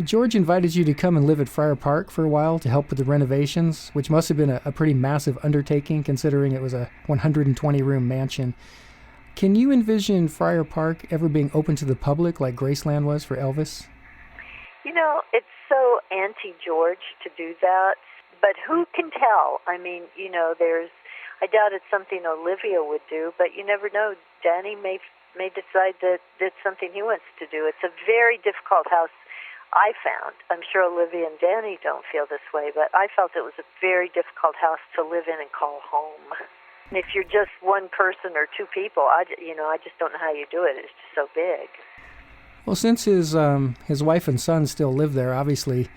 George invited you to come and live at Friar Park for a while to help with the renovations, which must have been a pretty massive undertaking considering it was a 120-room mansion. Can you envision Friar Park ever being open to the public like Graceland was for Elvis? It's so anti-George to do that, but who can tell? I mean, I doubt it's something Olivia would do, but you never know. Danny may decide that it's something he wants to do. It's a very difficult house, I found. I'm sure Olivia and Danny don't feel this way, but I felt it was a very difficult house to live in and call home. And if you're just one person or two people, I just don't know how you do it. It's just so big. Well, since his wife and son still live there, obviously,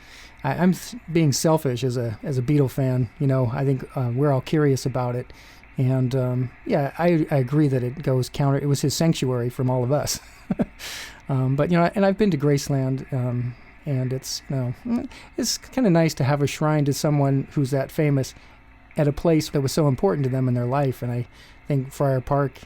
I'm being selfish as a Beatle fan. I think we're all curious about it, and I agree that it goes counter. It was his sanctuary from all of us. But and I've been to Graceland, and it's it's kind of nice to have a shrine to someone who's that famous at a place that was so important to them in their life. And I think Friar Park,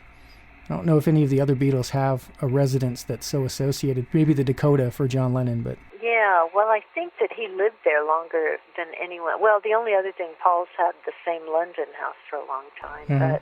I don't know if any of the other Beatles have a residence that's so associated. Maybe the Dakota for John Lennon, but... Yeah, well, I think that he lived there longer than anyone. Well, the only other thing, Paul's had the same London house for a long time, but,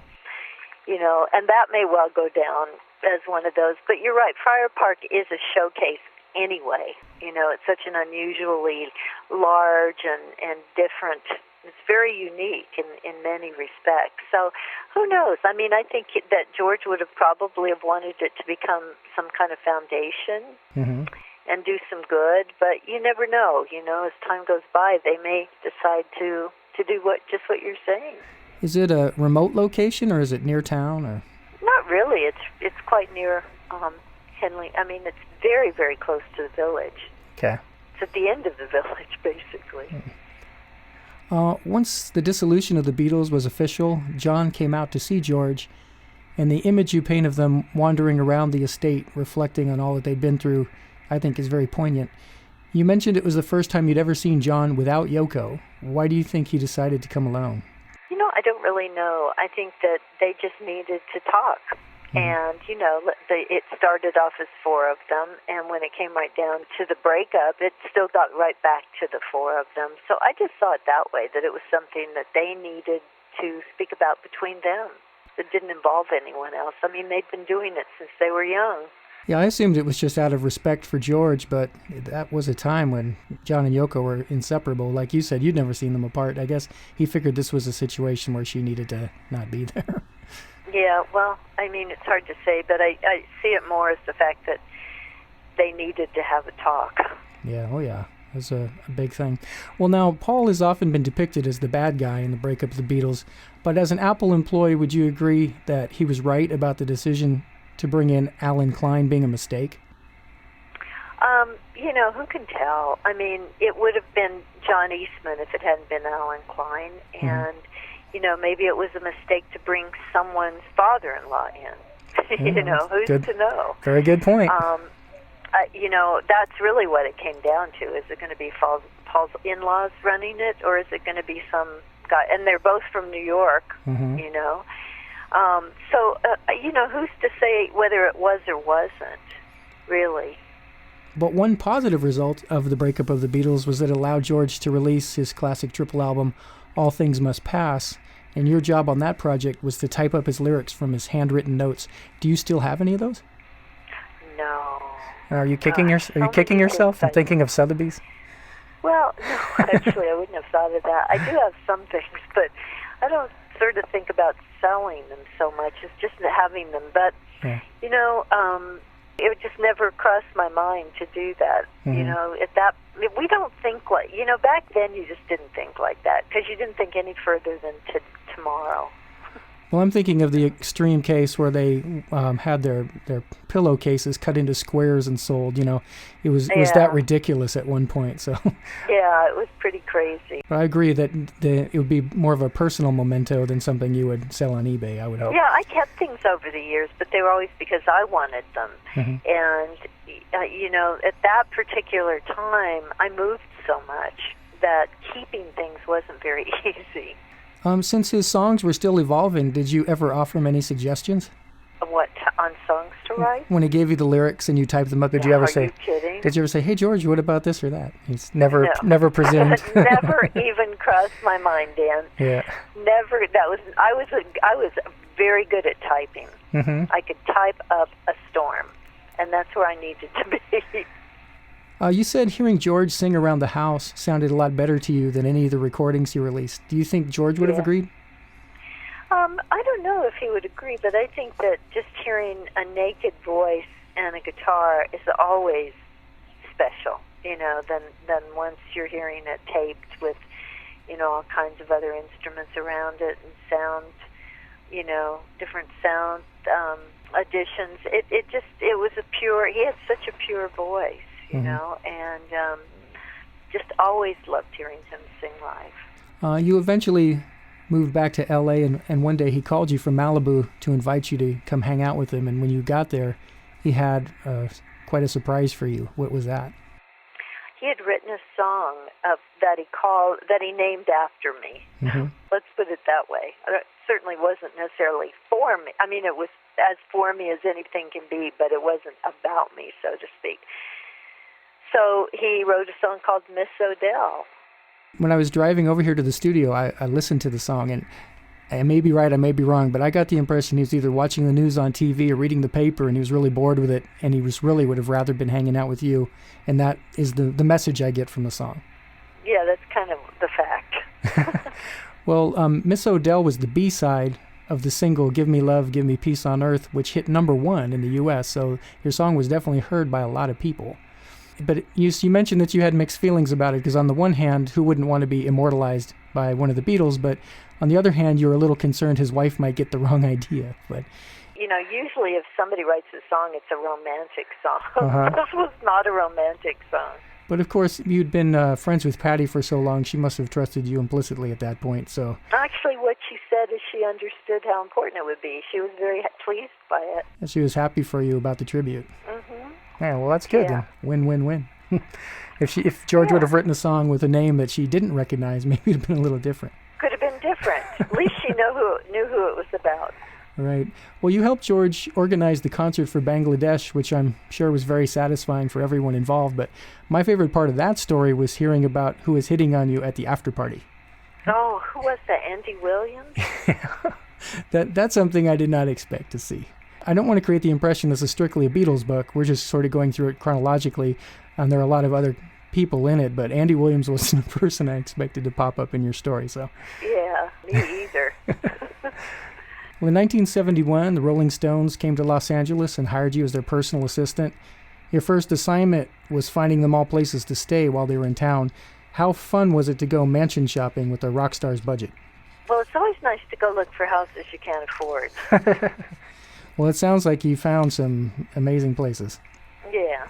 and that may well go down as one of those. But you're right, Friar Park is a showcase anyway. It's such an unusually large and different. It's very unique in many respects. So who knows? I mean, I think that George would have probably have wanted it to become some kind of foundation and do some good. But you never know. As time goes by, they may decide to do what you're saying. Is it a remote location or is it near town? Or not really. It's quite near Henley. I mean, it's very, very close to the village. Okay. It's at the end of the village, basically. Once the dissolution of the Beatles was official, John came out to see George, and the image you paint of them wandering around the estate, reflecting on all that they'd been through, I think is very poignant. You mentioned it was the first time you'd ever seen John without Yoko. Why do you think he decided to come alone? I don't really know. I think that they just needed to talk. And, it started off as four of them, and when it came right down to the breakup, it still got right back to the four of them. So I just saw it that way, that it was something that they needed to speak about between them. It didn't involve anyone else. I mean, they'd been doing it since they were young. Yeah, I assumed it was just out of respect for George, but that was a time when John and Yoko were inseparable. Like you said, you'd never seen them apart. I guess he figured this was a situation where she needed to not be there. Yeah, well, I mean, it's hard to say, but I see it more as the fact that they needed to have a talk. Yeah, oh yeah, that's a big thing. Well, now, Paul has often been depicted as the bad guy in the breakup of the Beatles, but as an Apple employee, would you agree that he was right about the decision to bring in Alan Klein being a mistake? Who can tell? I mean, it would have been John Eastman if it hadn't been Alan Klein, and... maybe it was a mistake to bring someone's father-in-law in. Who's good. To know? Very good point. That's really what it came down to. Is it going to be Paul's in-laws running it, or is it going to be some guy? And they're both from New York, who's to say whether it was or wasn't, really? But one positive result of the breakup of the Beatles was that it allowed George to release his classic triple album, All Things Must Pass, and your job on that project was to type up his lyrics from his handwritten notes. Do you still have any of those? No. Are you kicking yourself and thinking of Sotheby's? Well, no, actually, I wouldn't have thought of that. I do have some things, but I don't sort of think about selling them so much. It's just having them. But, it would just never crossed my mind to do that. We don't think like, back then you just didn't think like that because you didn't think any further than to tomorrow. Well, I'm thinking of the extreme case where they had their pillowcases cut into squares and sold. It was that ridiculous at one point. So yeah, it was pretty crazy. But I agree that it would be more of a personal memento than something you would sell on eBay, I would hope. Yeah, I kept things over the years, but they were always because I wanted them. And at that particular time, I moved so much that keeping things wasn't very easy. Since his songs were still evolving, did you ever offer him any suggestions? What, on songs to write? When he gave you the lyrics and you typed them up, did you ever say... Are you kidding? right? Did you ever say, "Hey George, what about this or that"? He's never No. presumed. Never even crossed my mind, Dan. Yeah. Never. I was very good at typing. Mm-hmm. I could type up a storm, and that's where I needed to be. You said hearing George sing around the house sounded a lot better to you than any of the recordings he released. Do you think George would have agreed? I don't know if he would agree, but I think that just hearing a naked voice and a guitar is always special, than once you're hearing it taped with, all kinds of other instruments around it and sound, different sound additions. It was he had such a pure voice, and just always loved hearing him sing live. You eventually moved back to L.A., and one day he called you from Malibu to invite you to come hang out with him, and when you got there, he had quite a surprise for you. What was that? He had written a song that he named after me. Mm-hmm. Let's put it that way. It certainly wasn't necessarily for me. I mean, it was as for me as anything can be, but it wasn't about me, so to speak. So he wrote a song called Miss Odell. When I was driving over here to the studio, I listened to the song, and I may be right, I may be wrong, but I got the impression he was either watching the news on TV or reading the paper, and he was really bored with it, and he would have rather been hanging out with you, and that is the message I get from the song. Yeah, that's kind of the fact. Well, Miss Odell was the B-side of the single Give Me Love, Give Me Peace on Earth, which hit #1 in the U.S., so your song was definitely heard by a lot of people. But you mentioned that you had mixed feelings about it, because on the one hand, who wouldn't want to be immortalized by one of the Beatles, but on the other hand, you were a little concerned his wife might get the wrong idea. But usually if somebody writes a song, it's a romantic song. Uh-huh. This was not a romantic song. But of course, you'd been friends with Patty for so long, she must have trusted you implicitly at that point. So actually, what she said is she understood how important it would be. She was very pleased by it. And she was happy for you about the tribute. Mm-hmm. Yeah, well, that's good then. Win-win-win. If George would have written a song with a name that she didn't recognize, maybe it would have been a little different. Could have been different. At least she knew who it was about. Right. Well, you helped George organize the concert for Bangladesh, which I'm sure was very satisfying for everyone involved. But my favorite part of that story was hearing about who was hitting on you at the after party. Oh, who was that? Andy Williams? That's something I did not expect to see. I don't want to create the impression this is strictly a Beatles book. We're just sort of going through it chronologically, and there are a lot of other people in it, but Andy Williams wasn't a person I expected to pop up in your story. So yeah, me either. Well, in 1971, the Rolling Stones came to Los Angeles and hired you as their personal assistant. Your first assignment was finding them all places to stay while they were in town. How fun was it to go mansion shopping with a rock star's budget? Well, it's always nice to go look for houses you can't afford. Well, it sounds like you found some amazing places. Yeah.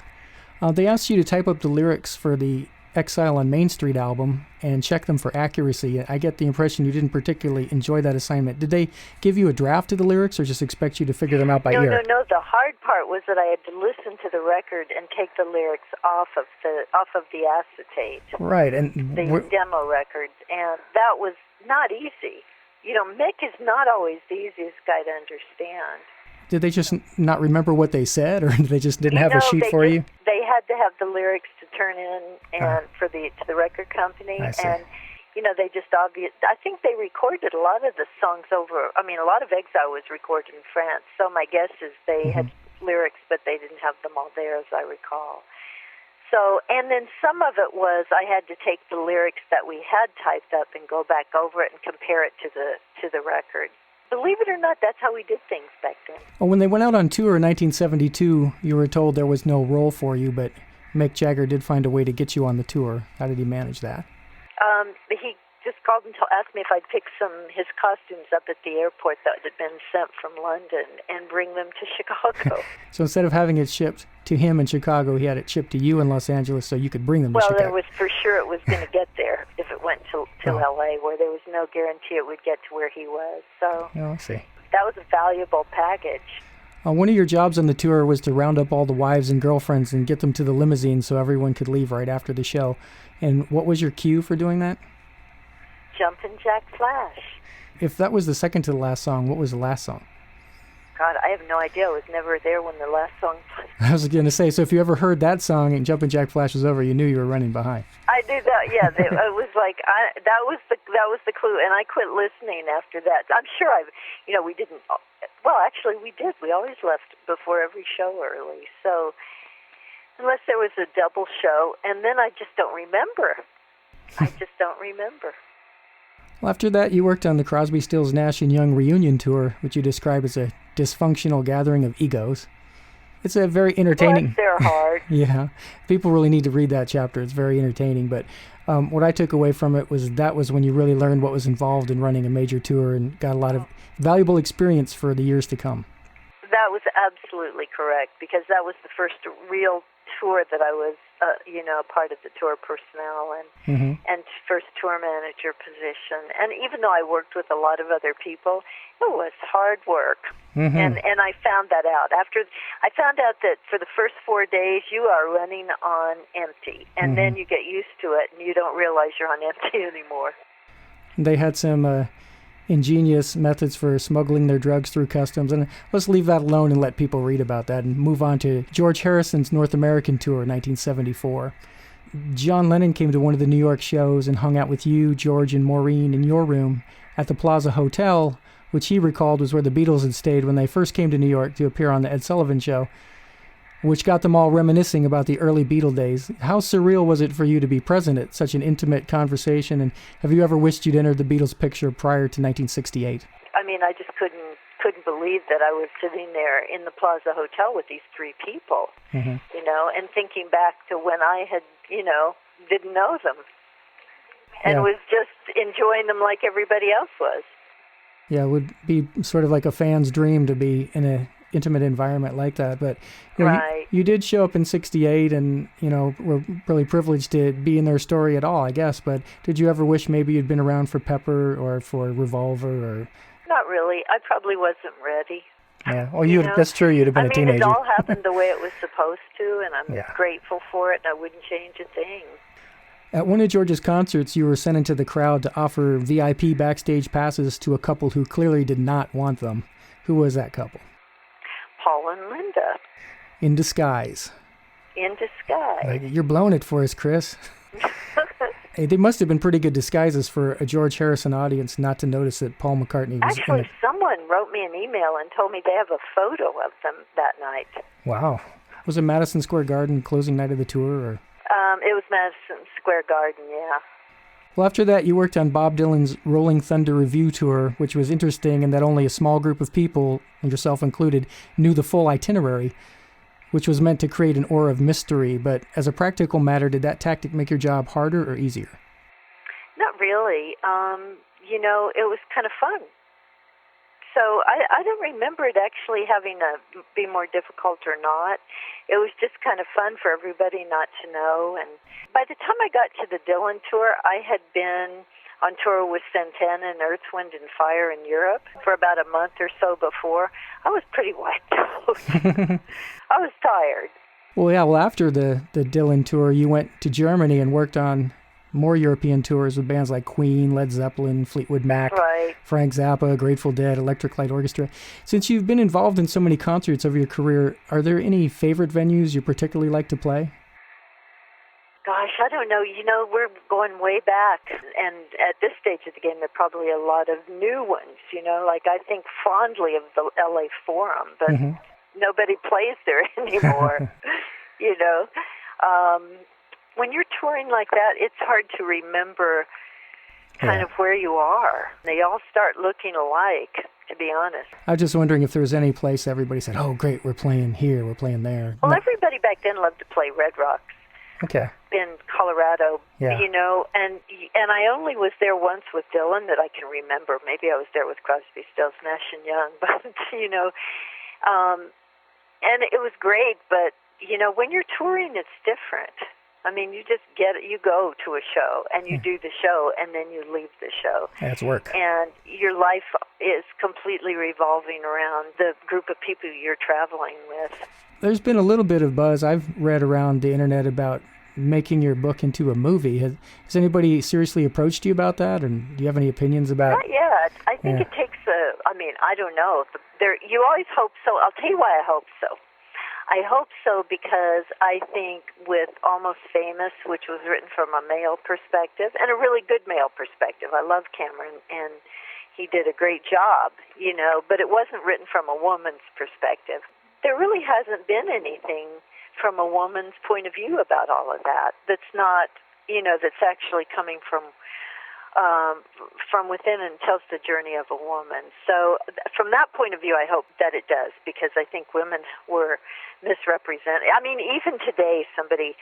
They asked you to type up the lyrics for the Exile on Main Street album and check them for accuracy. I get the impression you didn't particularly enjoy that assignment. Did they give you a draft of the lyrics or just expect you to figure them out by ear? No. The hard part was that I had to listen to the record and take the lyrics off of the acetate. Right, and the demo records, and that was not easy. Mick is not always the easiest guy to understand. Did they just not remember what they said, or they just didn't have a sheet for you? They had to have the lyrics to turn in and to the record company, I see. and they just I think they recorded a lot of the songs over. I mean, a lot of Exile was recorded in France, so my guess is they had lyrics, but they didn't have them all there, as I recall. So, and then some of it was I had to take the lyrics that we had typed up and go back over it and compare it to the record. Believe it or not, that's how we did things back then. Well, when they went out on tour in 1972, you were told there was no role for you, but Mick Jagger did find a way to get you on the tour. How did he manage that? He just called and asked me if I'd pick his costumes up at the airport that had been sent from London and bring them to Chicago. So instead of having it shipped to him in Chicago, he had it shipped to you in Los Angeles so you could bring them to Chicago. Well, there was for sure it was going to get there if it went to L.A., where there was no guarantee it would get to where he was. So I see. That was a valuable package. One of your jobs on the tour was to round up all the wives and girlfriends and get them to the limousine so everyone could leave right after the show. And what was your cue for doing that? Jumpin' Jack Flash. If that was the second to the last song, what was the last song? God, I have no idea. I was never there when the last song played. I was going to say, so if you ever heard that song and Jumpin' Jack Flash was over, you knew you were running behind. I knew that. Yeah, it was like that was the clue, and I quit listening after that. I'm sure we didn't. Well, actually, we did. We always left before every show early. So unless there was a double show, and then I just don't remember. I just don't remember. Well, after that, you worked on the Crosby, Stills, Nash & Young reunion tour, which you describe as a dysfunctional gathering of egos. It's a very entertaining... Bless their heart. Yeah. People really need to read that chapter. It's very entertaining. But what I took away from it was that was when you really learned what was involved in running a major tour and got a lot of valuable experience for the years to come. That was absolutely correct, because that was the first real tour that I was, part of the tour personnel and first tour manager position. And even though I worked with a lot of other people, it was hard work. And I found that out. I found out that for the first 4 days, you are running on empty. And then you get used to it, and you don't realize you're on empty anymore. They had some ingenious methods for smuggling their drugs through customs. And let's leave that alone and let people read about that and move on to George Harrison's North American tour in 1974. John Lennon came to one of the New York shows and hung out with you, George, and Maureen in your room at the Plaza Hotel, which he recalled was where the Beatles had stayed when they first came to New York to appear on the Ed Sullivan Show, which got them all reminiscing about the early Beatle days. How surreal was it for you to be present at such an intimate conversation, and have you ever wished you'd entered the Beatles picture prior to 1968? I mean, I just couldn't believe that I was sitting there in the Plaza Hotel with these three people, and thinking back to when I had, didn't know them and was just enjoying them like everybody else was. Yeah, it would be sort of like a fan's dream to be in an intimate environment like that. But you did show up in 68 and, were really privileged to be in their story at all, I guess. But did you ever wish maybe you'd been around for Pepper or for Revolver? Or Not really. I probably wasn't ready. Yeah, well, that's true. You'd have been a teenager. It all happened the way it was supposed to, and I'm grateful for it, and I wouldn't change a thing. At one of George's concerts, you were sent into the crowd to offer VIP backstage passes to a couple who clearly did not want them. Who was that couple? Paul and Linda. In disguise. In disguise. You're blowing it for us, Chris. Hey, they must have been pretty good disguises for a George Harrison audience not to notice that Paul McCartney was Actually, someone wrote me an email and told me they have a photo of them that night. Wow. Was it Madison Square Garden, closing night of the tour? Or? It was Madison Square Garden, yeah. Well, after that, you worked on Bob Dylan's Rolling Thunder Revue Tour, which was interesting in that only a small group of people, and yourself included, knew the full itinerary, which was meant to create an aura of mystery. But as a practical matter, did that tactic make your job harder or easier? Not really. It was kind of fun. So I don't remember it actually having to be more difficult or not. It was just kind of fun for everybody not to know. And by the time I got to the Dylan tour, I had been on tour with Santana and Earth, Wind and Fire in Europe for about a month or so before. I was pretty wiped out. I was tired. Well, yeah. Well, after the Dylan tour, you went to Germany and worked on more European tours with bands like Queen, Led Zeppelin, Fleetwood Mac, Frank Zappa, Grateful Dead, Electric Light Orchestra. Since you've been involved in so many concerts over your career, are there any favorite venues you particularly like to play? Gosh, I don't know. We're going way back, and at this stage of the game, there are probably a lot of new ones. Like I think fondly of the LA Forum, but nobody plays there anymore. When you're touring like that, it's hard to remember kind of where you are. They all start looking alike, to be honest. I was just wondering if there was any place everybody said, oh, great, we're playing here, we're playing there. Well, everybody back then loved to play Red Rocks. Okay. In Colorado, and I only was there once with Dylan that I can remember. Maybe I was there with Crosby, Stills, Nash & Young, but, and it was great, but, when you're touring, it's different. I mean, you just you go to a show, and you do the show, and then you leave the show. That's work. And your life is completely revolving around the group of people you're traveling with. There's been a little bit of buzz I've read around the internet about making your book into a movie. Has anybody seriously approached you about that? And do you have any opinions about? Not yet. I think it takes I don't know. You always hope so. I'll tell you why I hope so. I hope so because I think with Almost Famous, which was written from a male perspective, and a really good male perspective. I love Cameron, and he did a great job, but it wasn't written from a woman's perspective. There really hasn't been anything from a woman's point of view about all of that. That's not, that's actually coming from within and tells the journey of a woman. So from that point of view, I hope that it does, because I think women were misrepresented. I mean, even today, somebody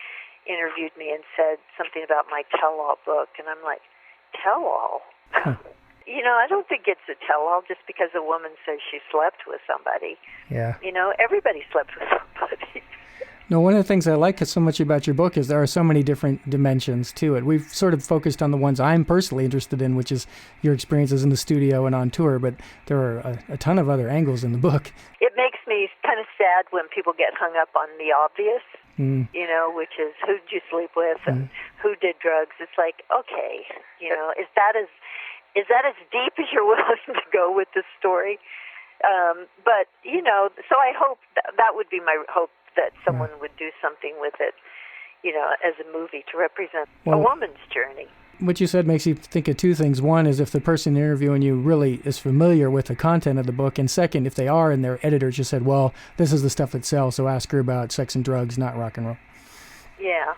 interviewed me and said something about my tell-all book, and I'm like, tell-all? Huh. I don't think it's a tell-all just because a woman says she slept with somebody. Yeah. Everybody slept with somebody. No, one of the things I like so much about your book is there are so many different dimensions to it. We've sort of focused on the ones I'm personally interested in, which is your experiences in the studio and on tour, but there are a ton of other angles in the book. It makes me kind of sad when people get hung up on the obvious, which is who did you sleep with and who did drugs. It's like, okay, is that as deep as you're willing to go with this story? But, so I hope that would be my hope, that someone would do something with it, as a movie to represent a woman's journey. What you said makes you think of two things. One is if the person interviewing you really is familiar with the content of the book, and second, if they are and their editor just said, well, this is the stuff that sells, so ask her about sex and drugs, not rock and roll. Yeah.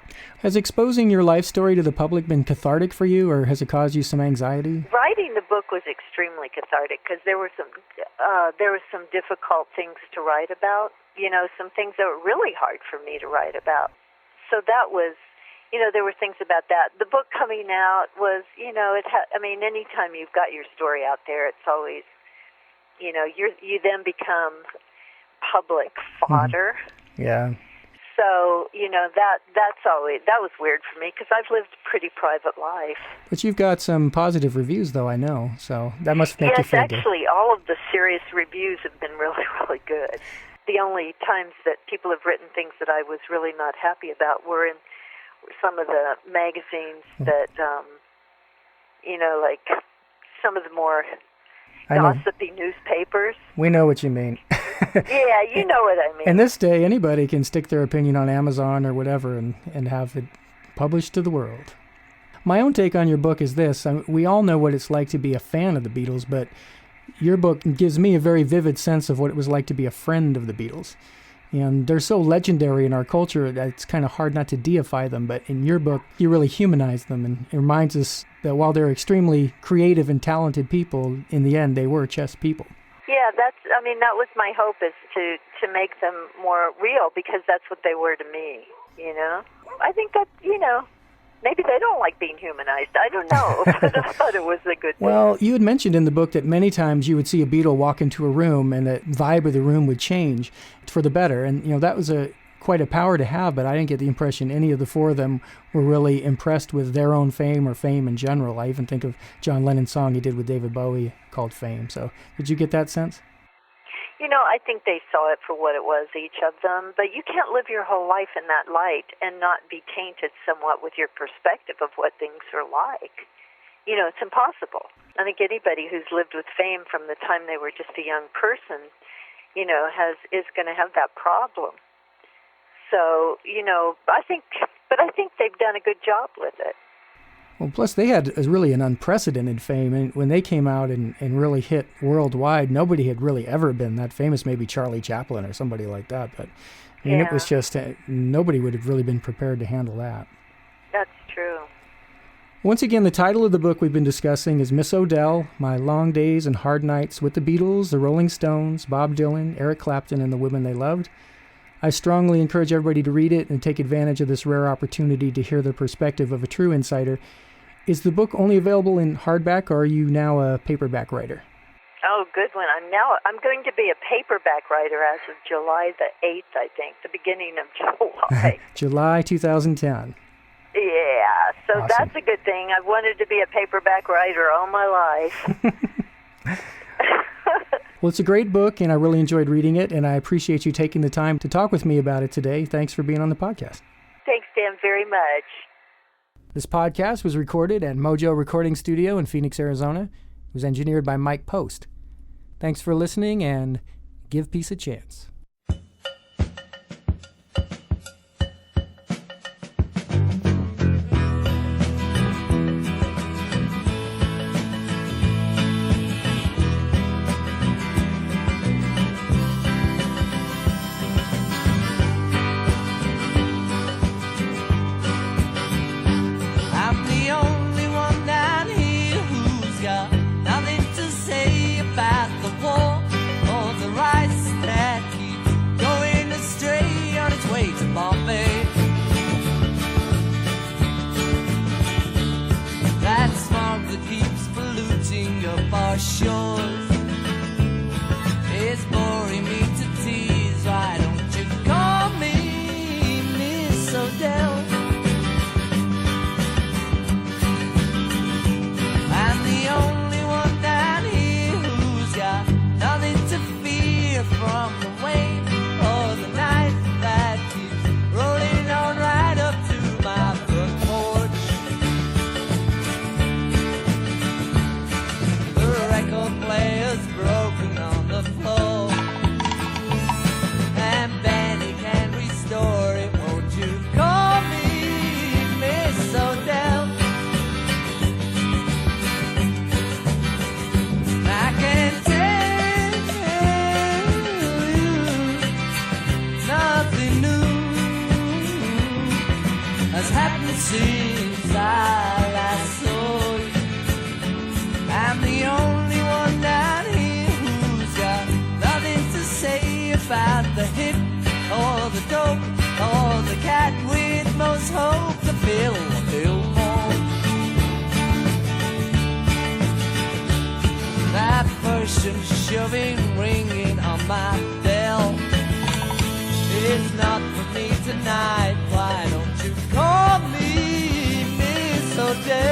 Has exposing your life story to the public been cathartic for you, or has it caused you some anxiety? Writing the book was extremely cathartic because there were some difficult things to write about. Some things that were really hard for me to write about. So that was, there were things about that. The book coming out was, anytime you've got your story out there, it's always, you then become public fodder. Mm-hmm. Yeah. So, that was weird for me because I've lived a pretty private life. But you've got some positive reviews, though, I know. So that must make you feel good. Yes, actually, all of the serious reviews have been really, really good. The only times that people have written things that I was really not happy about were in some of the magazines that, like some of the more gossipy newspapers. We know what you mean. Yeah, you know what I mean. In this day, anybody can stick their opinion on Amazon or whatever and have it published to the world. My own take on your book is this. We all know what it's like to be a fan of the Beatles, but your book gives me a very vivid sense of what it was like to be a friend of the Beatles. And they're so legendary in our culture that it's kind of hard not to deify them. But in your book, you really humanize them, and it reminds us that while they're extremely creative and talented people, in the end, they were just people. Yeah, that was my hope, is to make them more real, because that's what they were to me, I think that, maybe they don't like being humanized. I don't know, but I thought it was a good thing. Well, you had mentioned in the book that many times you would see a Beatle walk into a room and the vibe of the room would change for the better. And, that was quite a power to have, but I didn't get the impression any of the four of them were really impressed with their own fame or fame in general. I even think of John Lennon's song he did with David Bowie called Fame. So did you get that sense? I think they saw it for what it was, each of them, but you can't live your whole life in that light and not be tainted somewhat with your perspective of what things are like. It's impossible. I think anybody who's lived with fame from the time they were just a young person, is going to have that problem. So, I think they've done a good job with it. Well, plus they had really an unprecedented fame, and when they came out and really hit worldwide, nobody had really ever been that famous. Maybe Charlie Chaplin or somebody like that, but it was just nobody would have really been prepared to handle that. That's true. Once again, the title of the book we've been discussing is Miss O'Dell, My Long Days and Hard Nights with the Beatles, the Rolling Stones, Bob Dylan, Eric Clapton, and the Women They Loved. I strongly encourage everybody to read it and take advantage of this rare opportunity to hear the perspective of a true insider. Is the book only available in hardback, or are you now a paperback writer? Oh, good one. I'm going to be a paperback writer as of July the 8th, I think, the beginning of July. July 2010. Yeah, so Awesome. That's a good thing. I've wanted to be a paperback writer all my life. Well, it's a great book, and I really enjoyed reading it, and I appreciate you taking the time to talk with me about it today. Thanks for being on the podcast. Thanks, Dan, very much. This podcast was recorded at Mojo Recording Studio in Phoenix, Arizona. It was engineered by Mike Post. Thanks for listening, and give peace a chance. Shores is boring me to tease. Why don't you call me Miss Odell? I'm the only one down here who's got nothing to fear from the weight or the night that keeps rolling on right up to my front porch. Players broken on the floor, and Benny can restore it. Won't you call me Miss Odell? I can tell you nothing new has happened since I last saw you. I'm the only one down here who's got nothing to say about the hip or the dope or the cat with most hope to fill more. That Persian shoving ringing on my bell is not for me tonight. Why don't you call me Miss Odell?